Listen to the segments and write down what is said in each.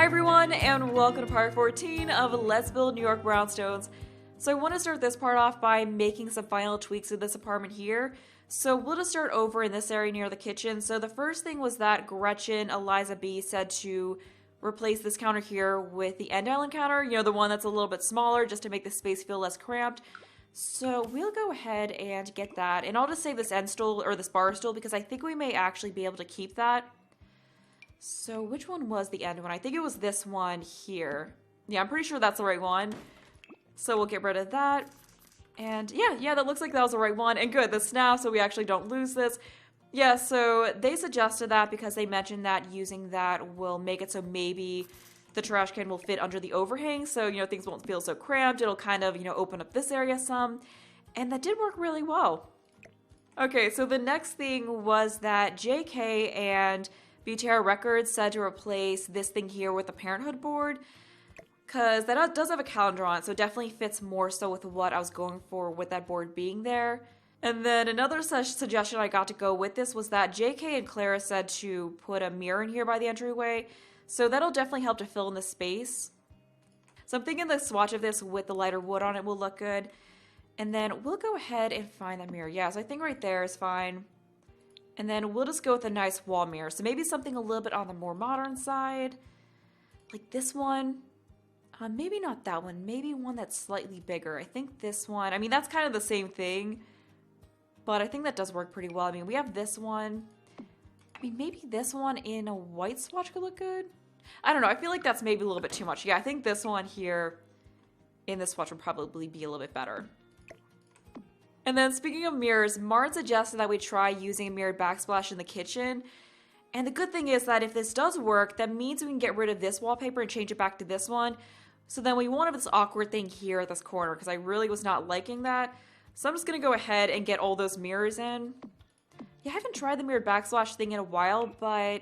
Hi everyone, and welcome to part 14 of Let's Build New York Brownstones. So I want to start this part off by making some final tweaks to this apartment here. So we'll just start over in this area near the kitchen. So the first thing was that Gretchen Eliza B said to replace this counter here with the end island counter, you know, the one that's a little bit smaller just to make the space feel less cramped. So we'll go ahead and get that, and I'll just save this end stool or this bar stool because I think we may actually be able to keep that. So which one was the end one? I think it was this one here. Yeah, I'm pretty sure that's the right one. So we'll get rid of that. And yeah, that looks like that was the right one. And good, the snap, so we actually don't lose this. Yeah, so they suggested that because they mentioned that using that will make it so maybe the trash can will fit under the overhang. So, you know, things won't feel so cramped. It'll kind of, you know, open up this area some. And that did work really well. Okay, so the next thing was that JK and BTR Records said to replace this thing here with the Parenthood board, because that does have a calendar on it, so it definitely fits more so with what I was going for with that board being there. And then another suggestion I got to go with this was that JK and Clara said to put a mirror in here by the entryway, so that'll definitely help to fill in the space. So I'm thinking the swatch of this with the lighter wood on it will look good. And then we'll go ahead and find that mirror. Yeah, so I think right there is fine. And then we'll just go with a nice wall mirror. So maybe something a little bit on the more modern side. Like this one. Maybe not that one. Maybe one that's slightly bigger. I think this one. I mean, that's kind of the same thing. But I think that does work pretty well. I mean, we have this one. I mean, maybe this one in a white swatch could look good. I don't know. I feel like that's maybe a little bit too much. Yeah, I think this one here in this swatch would probably be a little bit better. And then speaking of mirrors, Martin suggested that we try using a mirrored backsplash in the kitchen. And the good thing is that if this does work, that means we can get rid of this wallpaper and change it back to this one. So then we won't have this awkward thing here at this corner because I really was not liking that. So I'm just going to go ahead and get all those mirrors in. Yeah, I haven't tried the mirrored backsplash thing in a while, but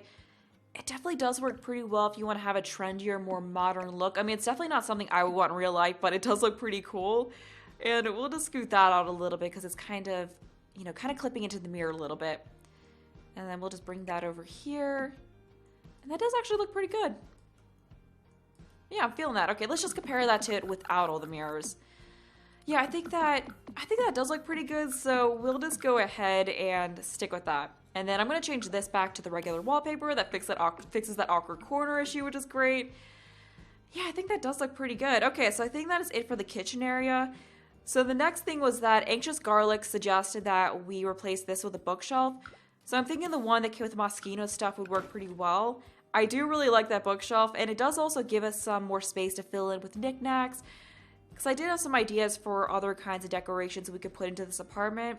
it definitely does work pretty well if you want to have a trendier, more modern look. I mean, it's definitely not something I would want in real life, but it does look pretty cool. And we'll just scoot that out a little bit because it's kind of, you know, kind of clipping into the mirror a little bit. And then we'll just bring that over here. And that does actually look pretty good. Yeah, I'm feeling that. Okay, let's just compare that to it without all the mirrors. Yeah, I think that does look pretty good. So we'll just go ahead and stick with that. And then I'm going to change this back to the regular wallpaper that fixes that awkward corner issue, which is great. Yeah, I think that does look pretty good. Okay, so I think that is it for the kitchen area. So the next thing was that Anxious Garlic suggested that we replace this with a bookshelf. So I'm thinking the one that came with Moschino stuff would work pretty well. I do really like that bookshelf, and it does also give us some more space to fill in with knickknacks. Because I did have some ideas for other kinds of decorations we could put into this apartment.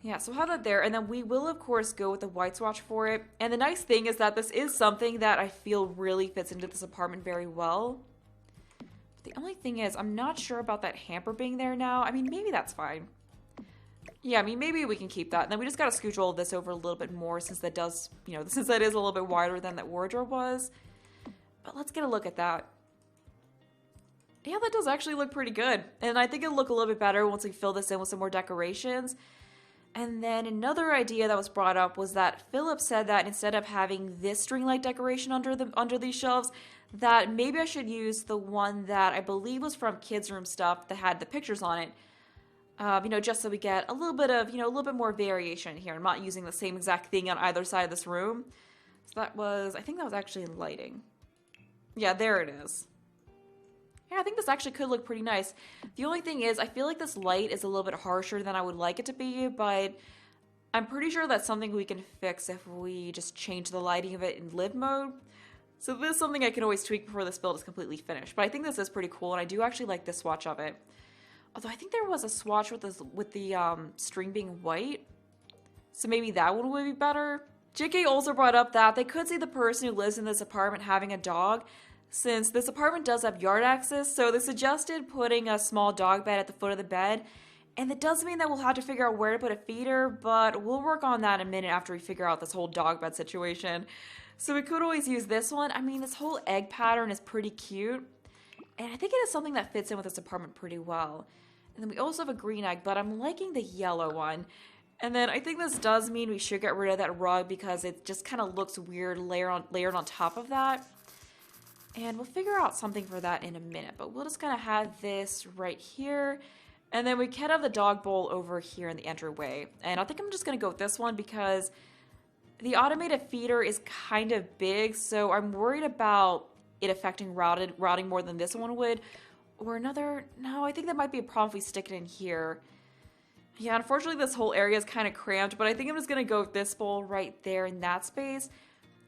Yeah, so we'll have that there, and then we will of course go with the white swatch for it. And the nice thing is that this is something that I feel really fits into this apartment very well. The only thing is, I'm not sure about that hamper being there now. I mean, maybe that's fine. Yeah, I mean, maybe we can keep that. And then we just gotta scooch all of this over a little bit more since that does, you know, since that is a little bit wider than that wardrobe was. But let's get a look at that. Yeah, that does actually look pretty good. And I think it'll look a little bit better once we fill this in with some more decorations. And then another idea that was brought up was that Philip said that instead of having this string light decoration under these shelves, that maybe I should use the one that I believe was from Kids Room Stuff that had the pictures on it. You know, just so we get a little bit of, you know, a little bit more variation here. I'm not using the same exact thing on either side of this room. So that was, I think that was actually in lighting. Yeah, there it is. Yeah, I think this actually could look pretty nice. The only thing is, I feel like this light is a little bit harsher than I would like it to be, but I'm pretty sure that's something we can fix if we just change the lighting of it in live mode. So this is something I can always tweak before this build is completely finished. But I think this is pretty cool, and I do actually like this swatch of it. Although I think there was a swatch with the string being white. So maybe that one would be better. JK also brought up that they could see the person who lives in this apartment having a dog, since this apartment does have yard access, so they suggested putting a small dog bed at the foot of the bed. And that does mean that we'll have to figure out where to put a feeder, but we'll work on that in a minute after we figure out this whole dog bed situation. So we could always use this one. I mean, this whole egg pattern is pretty cute. And I think it is something that fits in with this apartment pretty well. And then we also have a green egg, but I'm liking the yellow one. And then I think this does mean we should get rid of that rug because it just kind of looks weird layered on top of that. And we'll figure out something for that in a minute, but we'll just kind of have this right here. And then we can have the dog bowl over here in the entryway. And I think I'm just going to go with this one because the automated feeder is kind of big, so I'm worried about it affecting routing more than this one would. Or another, no, I think that might be a problem if we stick it in here. Yeah, unfortunately this whole area is kind of cramped, but I think I'm just going to go with this bowl right there in that space.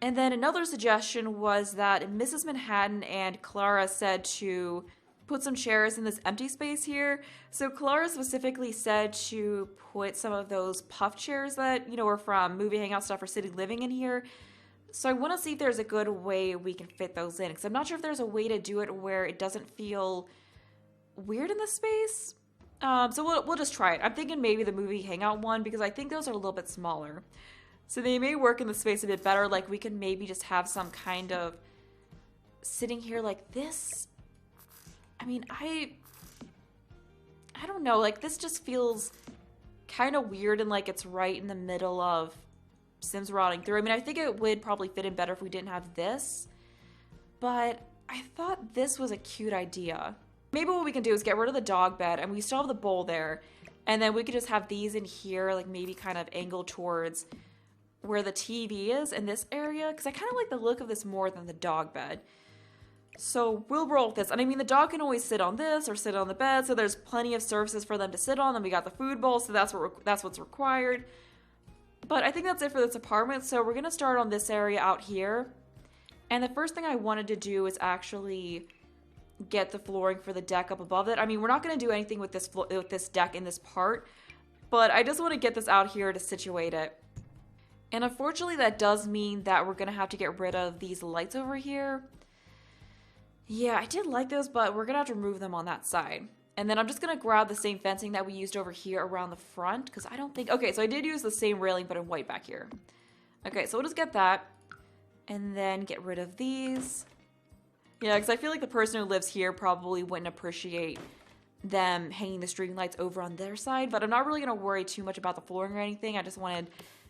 And then another suggestion was that Mrs. Manhattan and Clara said to put some chairs in this empty space here. So Clara specifically said to put some of those puff chairs that, you know, are from movie hangout stuff or city living in here. So I want to see if there's a good way we can fit those in, because I'm not sure if there's a way to do it where it doesn't feel weird in the space. So we'll just try it. I'm thinking maybe the movie hangout one, because I think those are a little bit smaller. So they may work in the space a bit better. Like we can maybe just have some kind of sitting here like this. I mean, I don't know. Like this just feels kind of weird and like it's right in the middle of Sims rotting through. I mean, I think it would probably fit in better if we didn't have this. But I thought this was a cute idea. Maybe what we can do is get rid of the dog bed and we still have the bowl there. And then we could just have these in here, like maybe kind of angled towards where the TV is in this area. Because I kind of like the look of this more than the dog bed. So we'll roll with this. And I mean, the dog can always sit on this or sit on the bed. So there's plenty of surfaces for them to sit on. Then we got the food bowl. So that's what's required. But I think that's it for this apartment. So we're going to start on this area out here. And the first thing I wanted to do is actually get the flooring for the deck up above it. I mean, we're not going to do anything with this deck in this part, but I just want to get this out here to situate it. And unfortunately, that does mean that we're going to have to get rid of these lights over here. Yeah, I did like those, but we're going to have to remove them on that side. And then I'm just going to grab the same fencing that we used over here around the front, because I don't think... Okay, so I did use the same railing, but in white back here. Okay, so we'll just get that. And then get rid of these. Yeah, because I feel like the person who lives here probably wouldn't appreciate them hanging the string lights over on their side. But I'm not really going to worry too much about the flooring or anything. I just wanted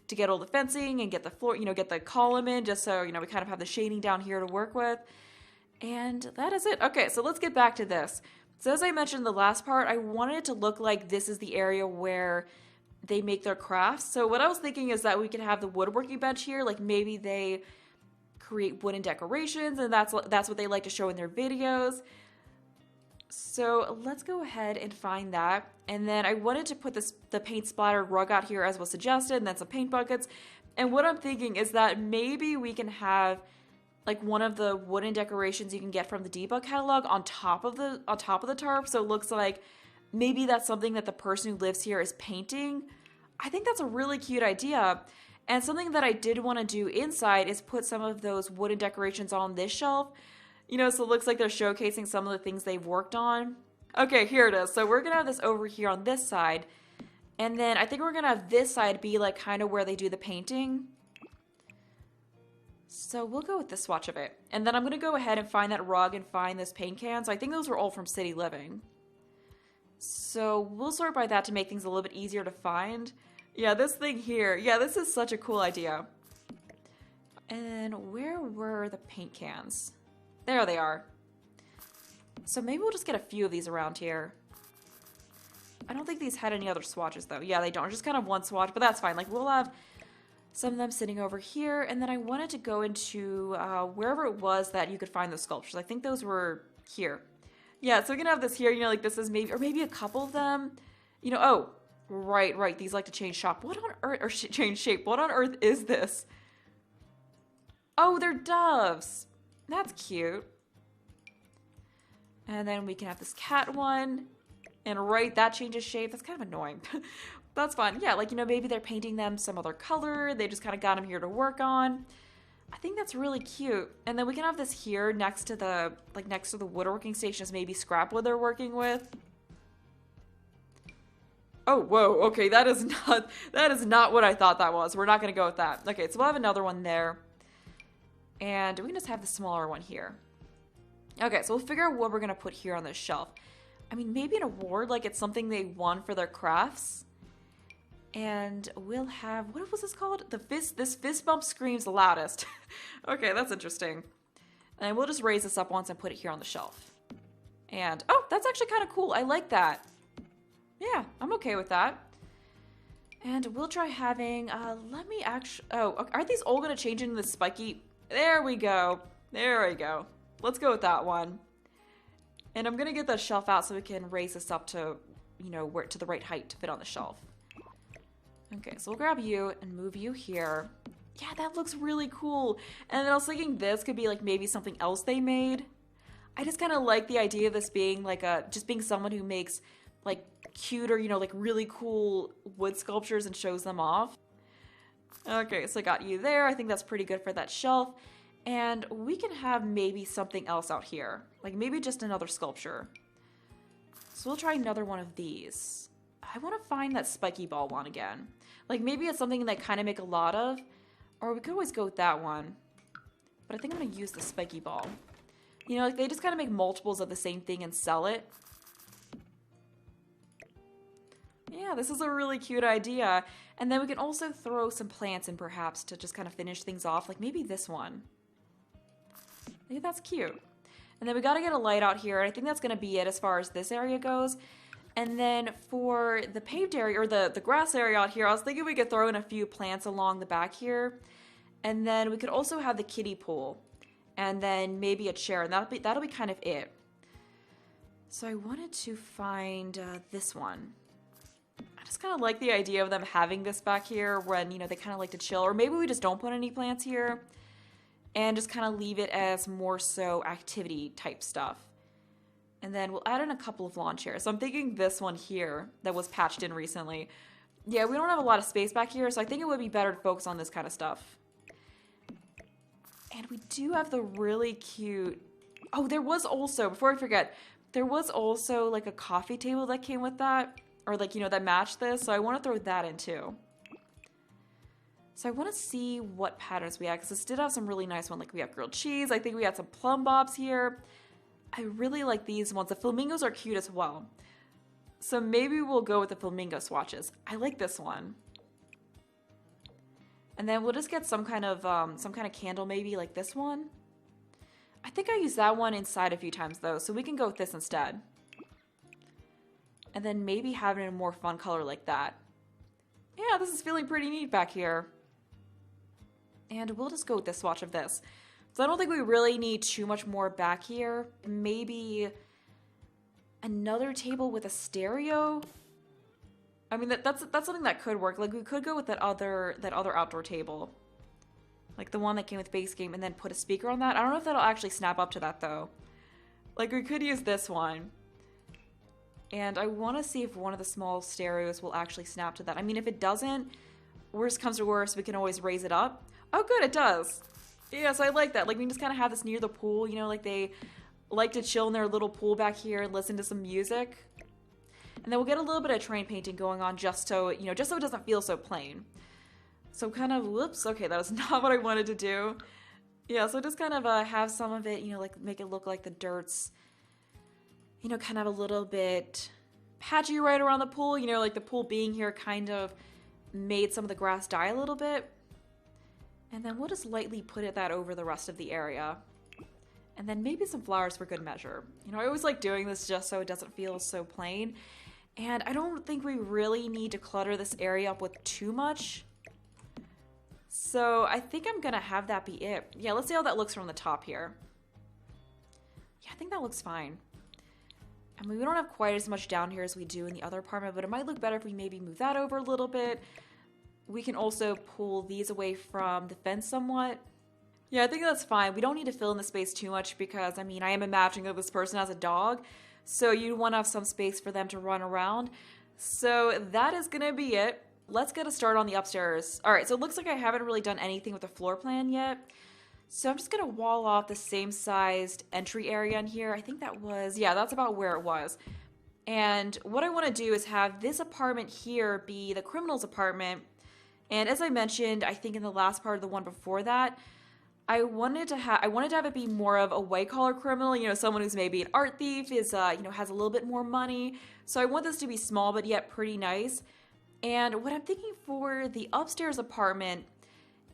to get all the fencing and get the floor, you know, get the column in, just so, you know, we kind of have the shading down here to work with. And that is it. Okay, so let's get back to this. So as I mentioned in the last part, I wanted it to look like this is the area where they make their crafts. So what I was thinking is that we could have the woodworking bench here, like maybe they create wooden decorations and that's what they like to show in their videos. So let's go ahead and find that. And then I wanted to put the paint splattered rug out here as was suggested, and then some paint buckets. And what I'm thinking is that maybe we can have like one of the wooden decorations you can get from the debug catalog on top of the tarp, so it looks like maybe that's something that the person who lives here is painting. I think that's a really cute idea. And something that I did want to do inside is put some of those wooden decorations on this shelf, you know, so it looks like they're showcasing some of the things they've worked on. Okay, here it is. So we're gonna have this over here on this side, and then I think we're gonna have this side be like kind of where they do the painting. So we'll go with this swatch of it. And then I'm going to go ahead and find that rug and find this paint can. So I think those were all from City Living. So we'll sort by that to make things a little bit easier to find. Yeah, this thing here. Yeah, this is such a cool idea. And where were the paint cans? There they are. So maybe we'll just get a few of these around here. I don't think these had any other swatches though. Yeah, they don't. Just kind of one swatch, but that's fine. Like we'll have some of them sitting over here, and then I wanted to go into wherever it was that you could find the sculptures. I think those were here. Yeah, so we're gonna have this here, you know, like this is maybe, or maybe a couple of them, you know, oh, right, these like to change shape. What on earth, or change shape, what on earth is this? Oh, they're doves. That's cute. And then we can have this cat one, and right, that changes shape. That's kind of annoying. That's fun. Yeah, like, you know, maybe they're painting them some other color. They just kind of got them here to work on. I think that's really cute. And then we can have this here next to the woodworking station is maybe scrap wood they're working with. Oh, whoa. Okay, that is not what I thought that was. We're not going to go with that. Okay, so we'll have another one there. And we can just have the smaller one here. Okay, so we'll figure out what we're going to put here on this shelf. I mean, maybe an award, like it's something they won for their crafts. And we'll have, what was this called? This fist bump screams the loudest. Okay, that's interesting. And we'll just raise this up once and put it here on the shelf. And, oh, that's actually kind of cool. I like that. Yeah, I'm okay with that. And we'll try having, let me actually, oh, aren't these all going to change into the spiky? There we go. There we go. Let's go with that one. And I'm going to get the shelf out so we can raise this up to, you know, where to the right height to fit on the shelf. Okay, so we'll grab you and move you here. Yeah, that looks really cool. And then I was thinking this could be like maybe something else they made. I just kind of like the idea of this being like just being someone who makes like cute or, you know, like really cool wood sculptures and shows them off. Okay, so I got you there. I think that's pretty good for that shelf. And we can have maybe something else out here. Like maybe just another sculpture. So we'll try another one of these. I want to find that spiky ball one again. Like maybe it's something that kind of make a lot of. Or we could always go with that one. But I think I'm going to use the spiky ball. You know, like they just kind of make multiples of the same thing and sell it. Yeah, this is a really cute idea. And then we can also throw some plants in perhaps to just kind of finish things off. Like maybe this one. Yeah, that's cute. And then we got to get a light out here. I think that's going to be it as far as this area goes. And then for the paved area, or the grass area out here, I was thinking we could throw in a few plants along the back here. And then we could also have the kiddie pool. And then maybe a chair. And that'll be kind of it. So I wanted to find this one. I just kind of like the idea of them having this back here when, you know, they kind of like to chill. Or maybe we just don't put any plants here. And just kind of leave it as more so activity type stuff. And then we'll add in a couple of lawn chairs. So I'm thinking this one here that was patched in recently. Yeah, we don't have a lot of space back here, so I think it would be better to focus on this kind of stuff. And we do have the really cute... Oh, there was also, before I forget, there was also like a coffee table that came with that. Or like, you know, that matched this. So I want to throw that in too. So I want to see what patterns we had, because this did have some really nice ones. Like we have grilled cheese. I think we had some plum bobs here. I really like these ones. The flamingos are cute as well. So maybe we'll go with the flamingo swatches. I like this one. And then we'll just get some kind of candle maybe, like this one. I think I used that one inside a few times though, so we can go with this instead. And then maybe have it in a more fun color like that. Yeah, this is feeling pretty neat back here. And we'll just go with this swatch of this. So I don't think we really need too much more back here. Maybe another table with a stereo. I mean, that's something that could work. Like we could go with that other outdoor table. Like the one that came with base game and then put a speaker on that. I don't know if that'll actually snap up to that though. Like we could use this one. And I want to see if one of the small stereos will actually snap to that. I mean, if it doesn't, worst comes to worst, we can always raise it up. Oh good, it does. Yeah, so I like that. Like, we can just kind of have this near the pool, you know, like they like to chill in their little pool back here and listen to some music. And then we'll get a little bit of train painting going on just so, you know, just so it doesn't feel so plain. So kind of, whoops, okay, that was not what I wanted to do. Yeah, so just kind of have some of it, you know, like make it look like the dirt's, you know, kind of a little bit patchy right around the pool. You know, like the pool being here kind of made some of the grass die a little bit. And then we'll just lightly put that over the rest of the area. And then maybe some flowers for good measure. You know, I always like doing this just so it doesn't feel so plain. And I don't think we really need to clutter this area up with too much. So I think I'm gonna have that be it. Yeah, let's see how that looks from the top here. Yeah, I think that looks fine. I mean, we don't have quite as much down here as we do in the other apartment, but it might look better if we maybe move that over a little bit. We can also pull these away from the fence somewhat. Yeah, I think that's fine. We don't need to fill in the space too much because, I mean, I am imagining that this person has a dog, so you want to have some space for them to run around. So that is going to be it. Let's get a start on the upstairs. All right, so it looks like I haven't really done anything with the floor plan yet. So I'm just going to wall off the same sized entry area in here. I think that was, yeah, that's about where it was. And what I want to do is have this apartment here be the criminal's apartment. And as I mentioned, I think in the last part of the one before that, I wanted to have it be more of a white collar criminal, you know, someone who's maybe an art thief, is you know, has a little bit more money. So I want this to be small but yet pretty nice. And what I'm thinking for the upstairs apartment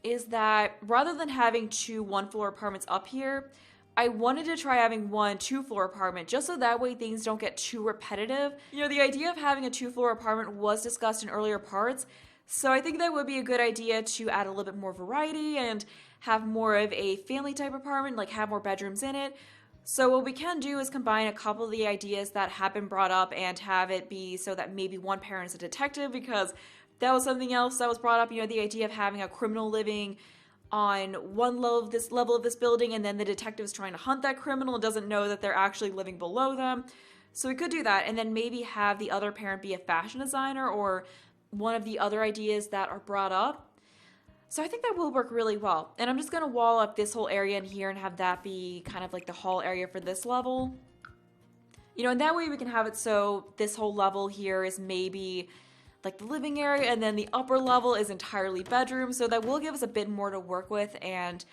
is that rather than having two one-floor apartments up here, I wanted to try having one 2-floor apartment just so that way things don't get too repetitive. You know, the idea of having a 2-floor apartment was discussed in earlier parts, so I think that would be a good idea to add a little bit more variety and have more of a family type apartment, like have more bedrooms in it. So what we can do is combine a couple of the ideas that have been brought up and have it be so that maybe one parent is a detective, because that was something else that was brought up, you know, the idea of having a criminal living on one level of this building, and then the detective is trying to hunt that criminal and doesn't know that they're actually living below them. So we could do that, and then maybe have the other parent be a fashion designer or one of the other ideas that are brought up. So I think that will work really well. And I'm just going to wall up this whole area in here and have that be kind of like the hall area for this level. You know, and that way we can have it so this whole level here is maybe like the living area, and then the upper level is entirely bedroom, so that will give us a bit more to work with, and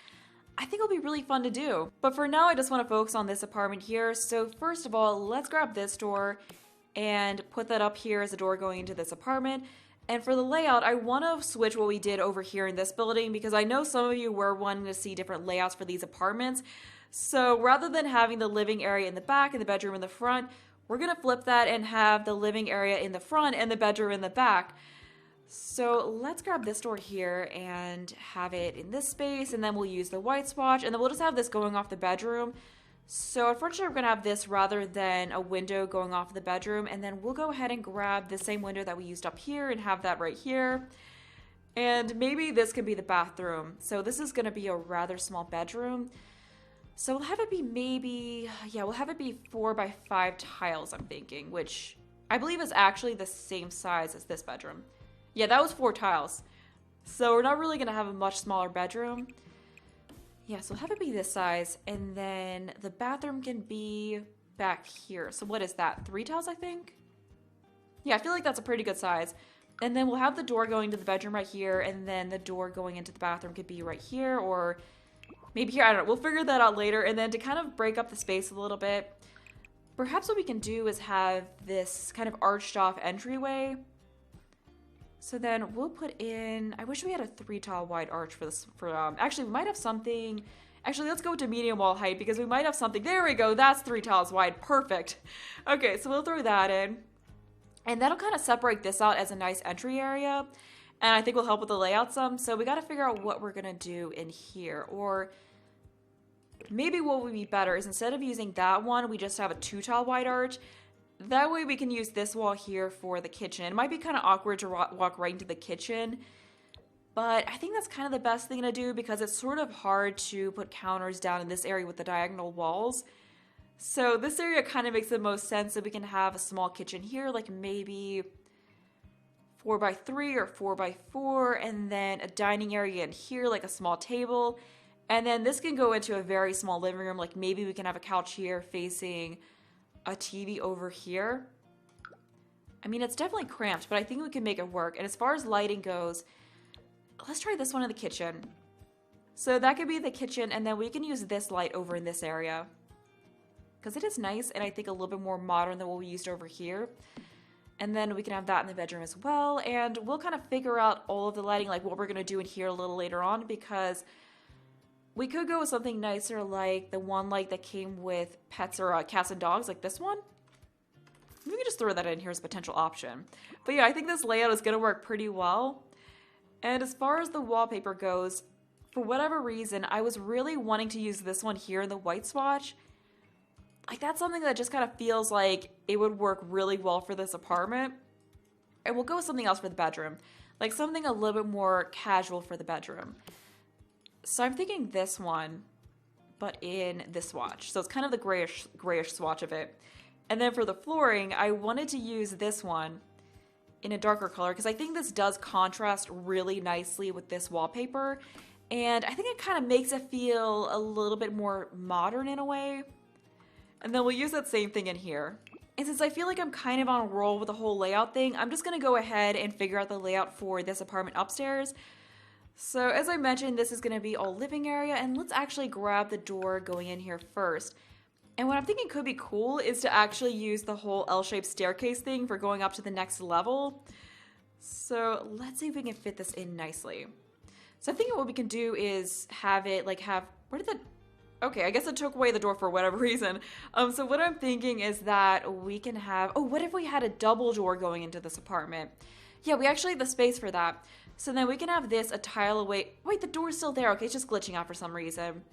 I think it'll be really fun to do. But for now, I just want to focus on this apartment here. So first of all, let's grab this door and put that up here as a door going into this apartment. And for the layout, I want to switch what we did over here in this building, because I know some of you were wanting to see different layouts for these apartments. So rather than having the living area in the back and the bedroom in the front, we're going to flip that and have the living area in the front and the bedroom in the back. So let's grab this door here and have it in this space, and then we'll use the white swatch, and then we'll just have this going off the bedroom. So unfortunately, we're going to have this rather than a window going off the bedroom, and then we'll go ahead and grab the same window that we used up here and have that right here. And maybe this could be the bathroom. So this is going to be a rather small bedroom. So we'll have it be maybe, yeah, we'll have it be 4x5 tiles, I'm thinking, which I believe is actually the same size as this bedroom. Yeah, that was 4 tiles. So we're not really going to have a much smaller bedroom. Yeah, so we'll have it be this size, and then the bathroom can be back here. So what is that, 3 tiles, I think? Yeah, I feel like that's a pretty good size. And then we'll have the door going to the bedroom right here, and then the door going into the bathroom could be right here, or maybe here, I don't know, we'll figure that out later. And then to kind of break up the space a little bit, perhaps what we can do is have this kind of arched off entryway. So then we'll put in, I wish we had a 3 tile wide arch for this, actually we might have something, actually let's go to medium wall height, because we might have something, there we go, that's 3 tiles wide, perfect. Okay, so we'll throw that in, and that'll kind of separate this out as a nice entry area. And I think will help with the layout some. So we got to figure out what we're going to do in here. Or maybe what would be better is instead of using that one, we just have a 2 tile wide arch. That way we can use this wall here for the kitchen. It might be kind of awkward to walk right into the kitchen, but I think that's kind of the best thing to do, because it's sort of hard to put counters down in this area with the diagonal walls. So this area kind of makes the most sense, so we can have a small kitchen here, like maybe 4x3 or 4x4, and then a dining area in here, like a small table. And then this can go into a very small living room, like maybe we can have a couch here facing a TV over here. I mean, it's definitely cramped, but I think we can make it work. And as far as lighting goes, let's try this one in the kitchen. So that could be the kitchen, and then we can use this light over in this area, because it is nice and I think a little bit more modern than what we used over here. And then we can have that in the bedroom as well, and we'll kind of figure out all of the lighting, like what we're going to do in here a little later on, because we could go with something nicer like the one light that came with pets or cats and dogs, like this one. We can just throw that in here as a potential option. But yeah, I think this layout is going to work pretty well. And as far as the wallpaper goes, for whatever reason, I was really wanting to use this one here in the white swatch. Like, that's something that just kind of feels like it would work really well for this apartment. And we'll go with something else for the bedroom. Like something a little bit more casual for the bedroom. So I'm thinking this one, but in this swatch. So it's kind of the grayish swatch of it. And then for the flooring, I wanted to use this one in a darker color, because I think this does contrast really nicely with this wallpaper. And I think it kind of makes it feel a little bit more modern in a way. And then we'll use that same thing in here. And since I feel like I'm kind of on a roll with the whole layout thing, I'm just going to go ahead and figure out the layout for this apartment upstairs. So as I mentioned, this is going to be all living area, and let's actually grab the door going in here first. And what I'm thinking could be cool is to actually use the whole L-shaped staircase thing for going up to the next level. So let's see if we can fit this in nicely. So I think what we can do is have it like where did Okay, I guess it took away the door for whatever reason. So what I'm thinking is that we can have, oh, what if we had a double door going into this apartment? Yeah, we actually have the space for that. So then we can have this a tile away. Wait, the door's still there. Okay, it's just glitching out for some reason.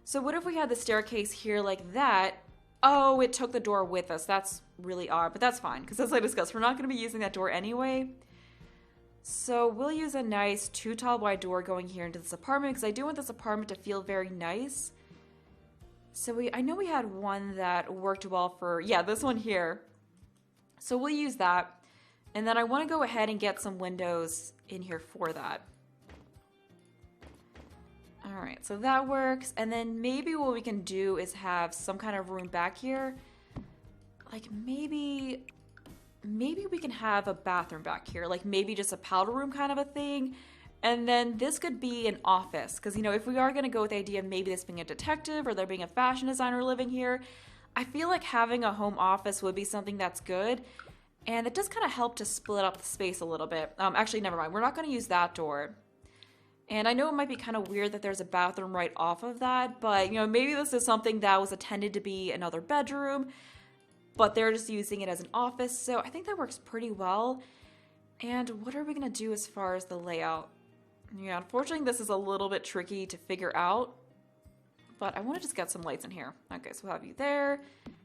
So what if we had the staircase here like that? Oh, it took the door with us. That's really odd, but that's fine. Because as I discussed, we're not going to be using that door anyway. So we'll use a nice 2-tile wide door going here into this apartment. Because I do want this apartment to feel very nice. So I know we had one that worked well for, yeah, this one here. So we'll use that. And then I want to go ahead and get some windows in here for that. All right, so that works. And then maybe what we can do is have some kind of room back here. Like maybe we can have a bathroom back here. Like maybe just a powder room kind of a thing. And then this could be an office. Because, you know, if we are going to go with the idea of maybe this being a detective or there being a fashion designer living here, I feel like having a home office would be something that's good. And it does kind of help to split up the space a little bit. Actually, never mind. We're not going to use that door. And I know it might be kind of weird that there's a bathroom right off of that, but, you know, maybe this is something that was intended to be another bedroom, but they're just using it as an office, so I think that works pretty well. And what are we going to do as far as the layout? Yeah, unfortunately, this is a little bit tricky to figure out, but I want to just get some lights in here. Okay, so we'll have you there,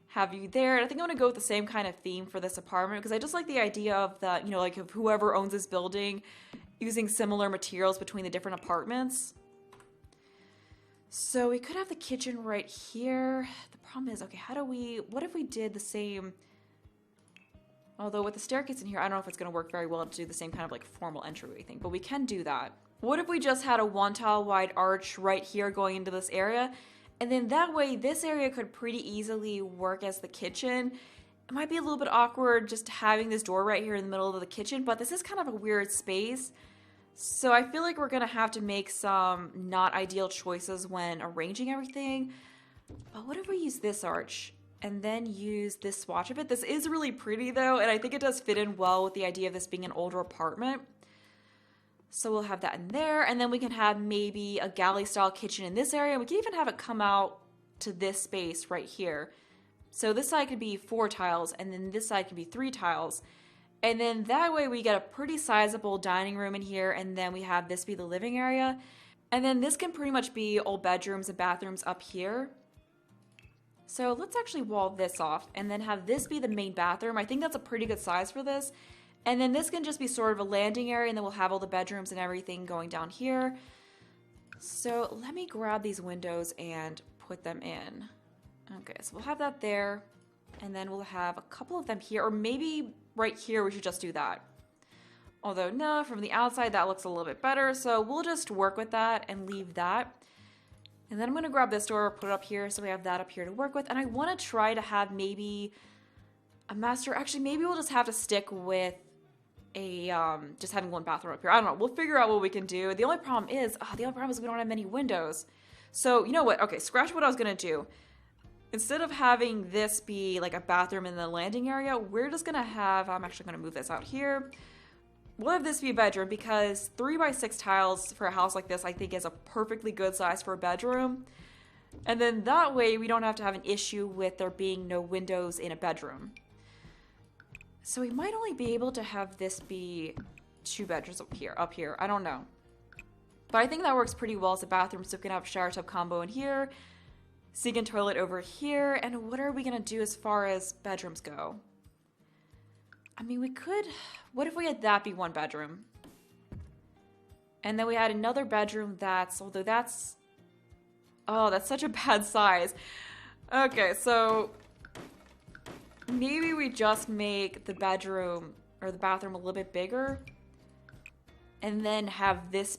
have you there. And I think I'm going to go with the same kind of theme for this apartment, because I just like the idea of the, you know, like of whoever owns this building using similar materials between the different apartments. So we could have the kitchen right here. The problem is, okay, what if we did the same, although with the staircase in here, I don't know if it's going to work very well to do the same kind of like formal entryway thing, but we can do that. What if we just had a 1-tile wide arch right here going into this area? And then that way, this area could pretty easily work as the kitchen. It might be a little bit awkward just having this door right here in the middle of the kitchen, but this is kind of a weird space. So I feel like we're going to have to make some not ideal choices when arranging everything. But what if we use this arch and then use this swatch of it? This is really pretty though, and I think it does fit in well with the idea of this being an older apartment. So we'll have that in there, and then we can have maybe a galley style kitchen in this area. We can even have it come out to this space right here. So this side could be 4 tiles, and then this side can be 3 tiles. And then that way we get a pretty sizable dining room in here, and then we have this be the living area. And then this can pretty much be all bedrooms and bathrooms up here. So let's actually wall this off and then have this be the main bathroom. I think that's a pretty good size for this. And then this can just be sort of a landing area, and then we'll have all the bedrooms and everything going down here. So let me grab these windows and put them in. Okay, so we'll have that there. And then we'll have a couple of them here, or maybe right here we should just do that. Although no, from the outside that looks a little bit better, so we'll just work with that and leave that. And then I'm going to grab this door, put it up here, so we have that up here to work with. And I want to try to have maybe a master, actually maybe we'll just have to stick with a, just having one bathroom up here. I don't know, we'll figure out what we can do. The only problem is we don't have many windows. So you know what, okay, scratch what I was going to do. Instead of having this be like a bathroom in the landing area, we're just going to have, I'm actually going to move this out here. We'll have this be a bedroom because 3x6 tiles for a house like this I think is a perfectly good size for a bedroom. And then that way we don't have to have an issue with there being no windows in a bedroom. So we might only be able to have this be 2 bedrooms up here. I don't know. But I think that works pretty well as a bathroom, so we can have a shower tub combo in here. Sink and toilet over here, and what are we gonna do as far as bedrooms go? I mean, we could, what if we had that be 1 bedroom? And then we had another bedroom that's, although that's, oh, that's such a bad size. Okay, so maybe we just make the bedroom, or the bathroom a little bit bigger, and then have this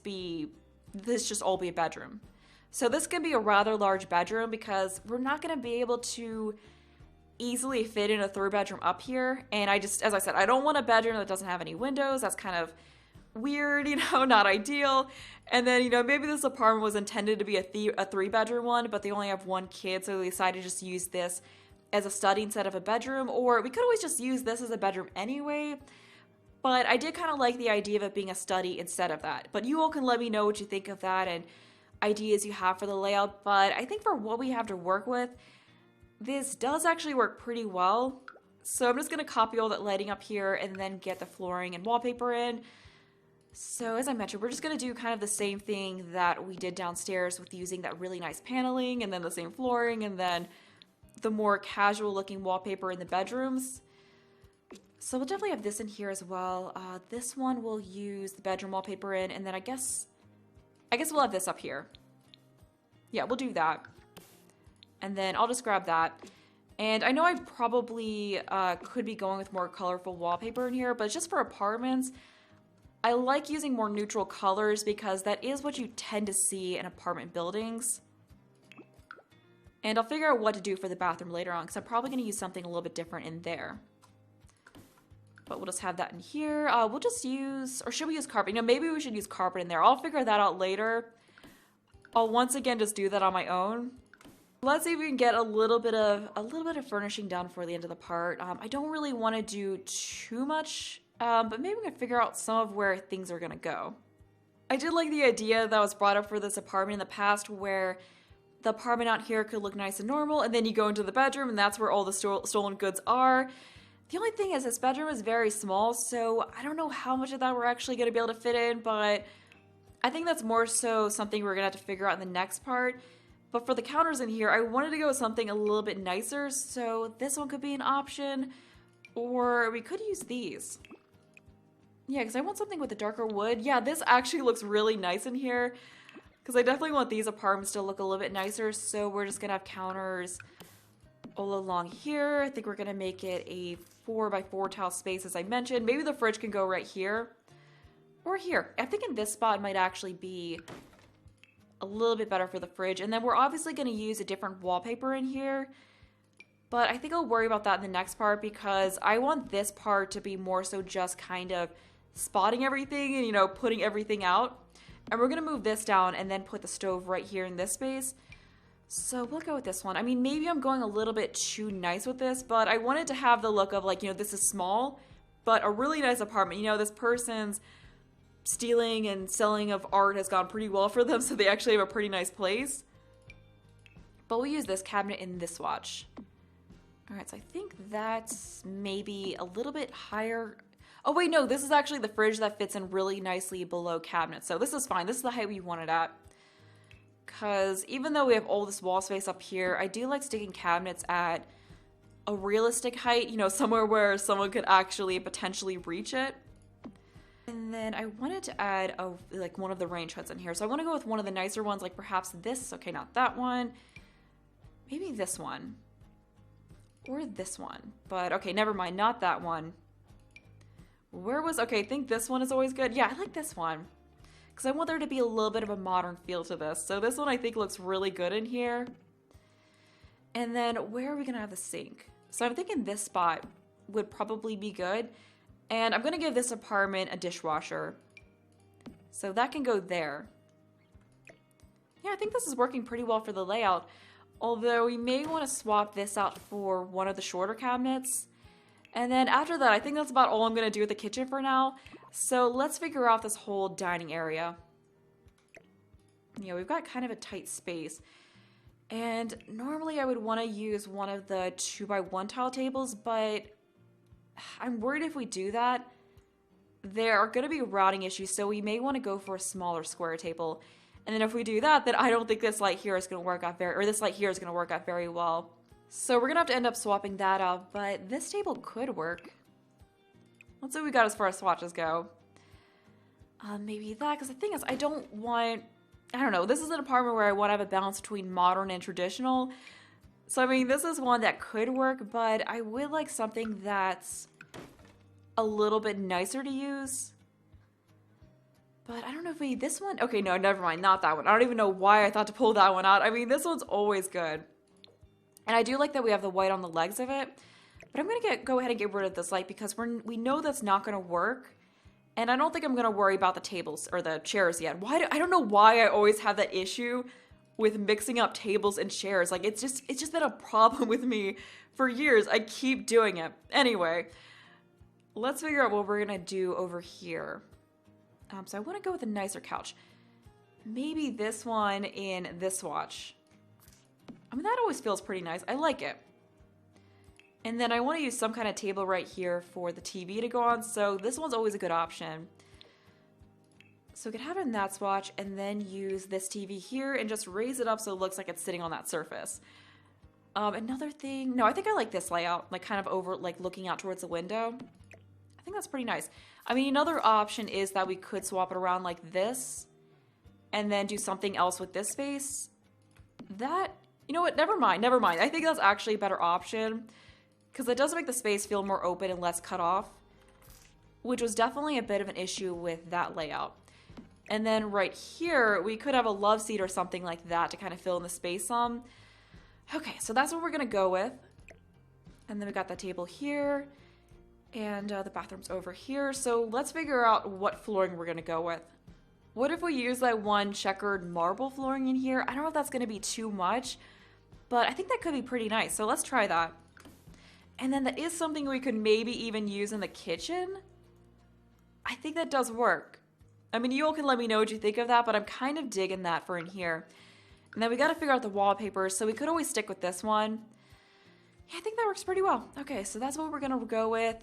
just all be a bedroom. So this can be a rather large bedroom because we're not going to be able to easily fit in a 3-bedroom up here. And as I said, I don't want a bedroom that doesn't have any windows. That's kind of weird, you know, not ideal. And then, you know, maybe this apartment was intended to be a 3-bedroom one, but they only have 1 kid, so they decided to just use this as a study instead of a bedroom. Or we could always just use this as a bedroom anyway. But I did kind of like the idea of it being a study instead of that. But you all can let me know what you think of that, and ideas you have for the layout, but I think for what we have to work with, this does actually work pretty well. So I'm just going to copy all that lighting up here and then get the flooring and wallpaper in. So as I mentioned, we're just going to do kind of the same thing that we did downstairs with using that really nice paneling and then the same flooring and then the more casual looking wallpaper in the bedrooms. So we'll definitely have this in here as well. This one we'll use the bedroom wallpaper in, and then I guess we'll have this up here. Yeah, we'll do that. And then I'll just grab that. And I know I probably could be going with more colorful wallpaper in here, but just for apartments, I like using more neutral colors because that is what you tend to see in apartment buildings. And I'll figure out what to do for the bathroom later on because I'm probably going to use something a little bit different in there. But we'll just have that in here. We'll just use, or should we use carpet? You know, maybe we should use carpet in there. I'll figure that out later. I'll once again just do that on my own. Let's see if we can get a little bit of furnishing done for the end of the part. I don't really want to do too much, but maybe we can figure out some of where things are gonna go. I did like the idea that was brought up for this apartment in the past where the apartment out here could look nice and normal, and then you go into the bedroom and that's where all the stolen goods are. The only thing is this bedroom is very small, so I don't know how much of that we're actually going to be able to fit in, but I think that's more so something we're going to have to figure out in the next part. But for the counters in here, I wanted to go with something a little bit nicer, so this one could be an option, or we could use these. Yeah, because I want something with a darker wood. Yeah, this actually looks really nice in here, because I definitely want these apartments to look a little bit nicer, so we're just going to have counters all along here. I think we're going to make it a 4x4 tile space as I mentioned. Maybe the fridge can go right here or here. I think in this spot might actually be a little bit better for the fridge. And then we're obviously going to use a different wallpaper in here, but I think I'll worry about that in the next part because I want this part to be more so just kind of spotting everything and, you know, putting everything out. And we're going to move this down and then put the stove right here in this space. So we'll go with this one. I mean, maybe I'm going a little bit too nice with this, but I wanted to have the look of like, you know, this is small, but a really nice apartment. You know, this person's stealing and selling of art has gone pretty well for them, so they actually have a pretty nice place. But we'll use this cabinet in this swatch. All right, so I think that's maybe a little bit higher. Oh wait, no, this is actually the fridge that fits in really nicely below cabinet. So this is fine. This is the height we want it at. Because even though we have all this wall space up here, I do like sticking cabinets at a realistic height, you know, somewhere where someone could actually potentially reach it. And then I wanted to add like one of the range hoods in here. So I want to go with one of the nicer ones, like perhaps this. Okay, not that one. Maybe this one. Or this one. But okay, never mind, not that one. Okay, I think this one is always good. Yeah, I like this one. Because I want there to be a little bit of a modern feel to this. So this one I think looks really good in here. And then where are we going to have the sink? So I'm thinking this spot would probably be good. And I'm going to give this apartment a dishwasher. So that can go there. Yeah, I think this is working pretty well for the layout. Although we may want to swap this out for one of the shorter cabinets. And then after that, I think that's about all I'm going to do with the kitchen for now. So let's figure out this whole dining area. Yeah, we've got kind of a tight space. And normally I would want to use one of the 2x1 tile tables, but I'm worried if we do that, there are going to be routing issues, so we may want to go for a smaller square table. And then if we do that, then I don't think this light here is going to work out this light here is going to work out very well. So we're going to have to end up swapping that out, but this table could work. Let's see what we got as far as swatches go. Maybe that, because the thing is, I don't know, this is an apartment where I want to have a balance between modern and traditional. So, I mean, this is one that could work, but I would like something that's a little bit nicer to use. But I don't know if this one, okay, no, never mind, not that one. I don't even know why I thought to pull that one out. I mean, this one's always good. And I do like that we have the white on the legs of it. But I'm going to go ahead and get rid of this light because we know that's not going to work. And I don't think I'm going to worry about the tables or the chairs yet. I don't know why I always have that issue with mixing up tables and chairs. Like, it's just been a problem with me for years. I keep doing it. Anyway, let's figure out what we're going to do over here. So I want to go with a nicer couch. maybe this one in this swatch. I mean, that always feels pretty nice. I like it. And then I want to use some kind of table right here for the TV to go on, so this one's always a good option. So we could have it in that swatch and then use this TV here and just raise it up so it looks like it's sitting on that surface. Another thing, no, I think I like this layout, like kind of over, like looking out towards the window. I think that's pretty nice. I mean, another option is that we could swap it around like this and then do something else with this space. That, you know what, never mind. I think that's actually a better option because it does make the space feel more open and less cut off, which was definitely a bit of an issue with that layout. And then right here, we could have a love seat or something like that to kind of fill in the space some. Okay, so that's what we're gonna go with. And then we got the table here, and the bathroom's over here. So let's figure out what flooring we're gonna go with. What if we use that one checkered marble flooring in here? I don't know if that's gonna be too much, but I think that could be pretty nice. So let's try that. And then that is something we could maybe even use in the kitchen. I think that does work. I mean, you all can let me know what you think of that, but I'm kind of digging that for in here. And then we got to figure out the wallpaper, so we could always stick with this one. Yeah, I think that works pretty well. Okay, so that's what we're going to go with.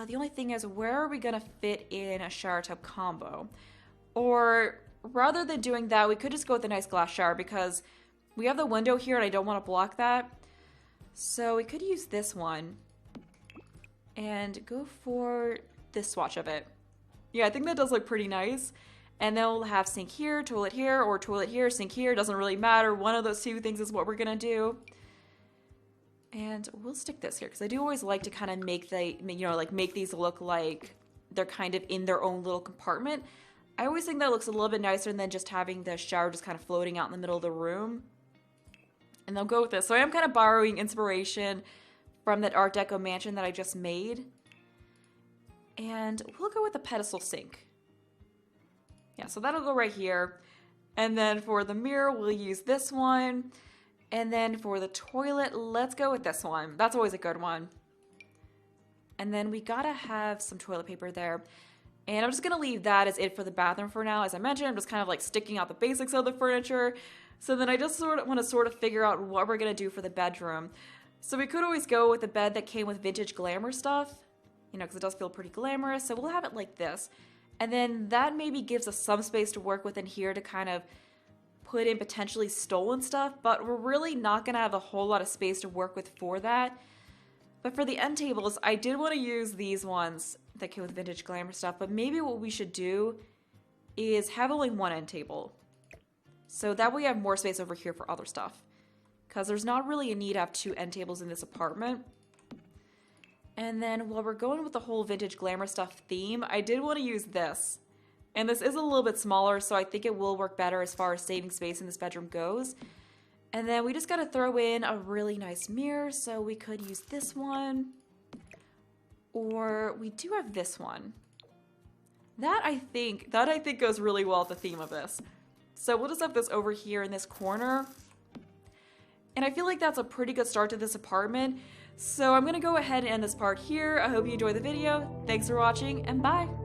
The only thing is, where are we going to fit in a shower tub combo? Or rather than doing that, we could just go with a nice glass shower because we have the window here and I don't want to block that. So we could use this one and go for this swatch of it. Yeah, I think that does look pretty nice. And then we'll have sink here, or toilet here, sink here. Doesn't really matter. One of those two things is what we're gonna do. And we'll stick this here because I do always like to kind of make make these look like they're kind of in their own little compartment. I always think that looks a little bit nicer than just having the shower just kind of floating out in the middle of the room. And they'll go with this. So I am kind of borrowing inspiration from that Art Deco mansion that I just made. And we'll go with the pedestal sink. Yeah, so that'll go right here. And then for the mirror, we'll use this one. And then for the toilet, let's go with this one. That's always a good one. And then we gotta have some toilet paper there. And I'm just gonna leave that as it for the bathroom for now. As I mentioned, I'm just kind of like sticking out the basics of the furniture. So then I just want to figure out what we're gonna do for the bedroom. So we could always go with the bed that came with vintage glamour stuff. You know, because it does feel pretty glamorous, so we'll have it like this. And then that maybe gives us some space to work with in here to kind of put in potentially stolen stuff, but we're really not going to have a whole lot of space to work with for that. But for the end tables, I did want to use these ones that came with vintage glamour stuff, but maybe what we should do is have only one end table. So that way we have more space over here for other stuff. Because there's not really a need to have two end tables in this apartment. And then while we're going with the whole vintage glamour stuff theme, I did want to use this. And this is a little bit smaller, so I think it will work better as far as saving space in this bedroom goes. And then we just got to throw in a really nice mirror, so we could use this one. Or we do have this one. That I think goes really well with the theme of this. So we'll just have this over here in this corner. And I feel like that's a pretty good start to this apartment. So I'm going to go ahead and end this part here. I hope you enjoyed the video. Thanks for watching, and bye!